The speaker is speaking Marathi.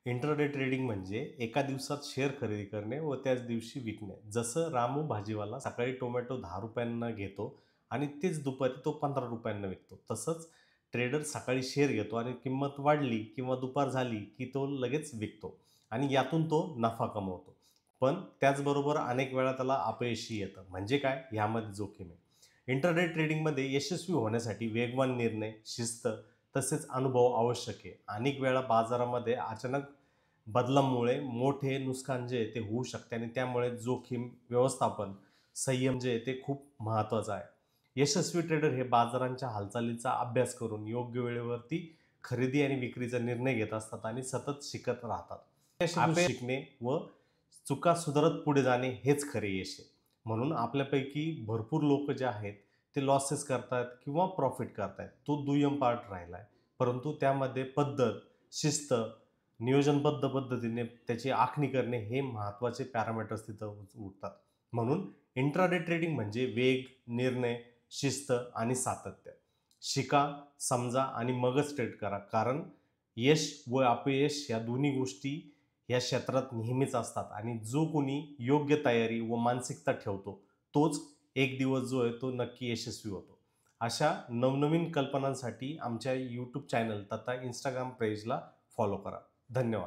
इंट्राडे ट्रेडिंग म्हणजे एका दिवसात शेअर खरेदी करणे व त्याच दिवशी विकणे. जसं रामू भाजीवाला सकाळी टोमॅटो ₹10 घेतो आणि तेच दुपारी तो ₹15 विकतो. तसंच ट्रेडर सकाळी शेअर घेतो आणि किंमत वाढली किंवा दुपार झाली की तो लगेच विकतो आणि यातून तो नफा कमवतो. पण त्याचबरोबर अनेक वेळा त्याला अपयशही येतं. म्हणजे काय? ह्यामध्ये जोखीम आहे. इंट्राडे ट्रेडिंगमध्ये यशस्वी होण्यासाठी वेगवान निर्णय, शिस्त तसेच अनुभव आवश्यक आहे. अनेक वेळा बाजारामध्ये अचानक बदलामुळे मोठे नुकसान जे आहे ते होऊ शकते आणि त्यामुळे जोखीम व्यवस्थापन, संयम जे आहे ते खूप महत्त्वाचं आहे. यशस्वी ट्रेडर हे बाजारांच्या हालचालीचा अभ्यास करून योग्य वेळेवरती खरेदी आणि विक्रीचा निर्णय घेत असतात आणि सतत शिकत राहतात. अपयशातून शिकणे व चुका सुधारत पुढे जाणे हेच खरे यश आहे. म्हणून आपल्यापैकी भरपूर लोक जे आहेत ते लॉसेस करतायत किंवा प्रॉफिट करतायत. तो दुय्यम पार्ट राहिला आहे. परंतु त्यामध्ये पद्धत, शिस्त, नियोजनबद्ध पद्धतीने त्याची आखणी करणे हे महत्त्वाचे पॅरामीटर्स तिथं उठतात. म्हणून इंट्राडे ट्रेडिंग म्हणजे वेग, निर्णय, शिस्त आणि सातत्य. शिका, समजा आणि मगच ट्रेड करा. कारण यश व अपयश या दोन्ही गोष्टी या क्षेत्रात नेहमीच असतात आणि जो कोणी योग्य तयारी व मानसिकता ठेवतो, तोच एक दिवस जो आहे तो नक्की यशस्वी होतो. अशा नवनवीन कल्पनांसाठी आमच्या यूट्यूब चॅनल तथा Instagram पेजला फॉलो करा. धन्यवाद.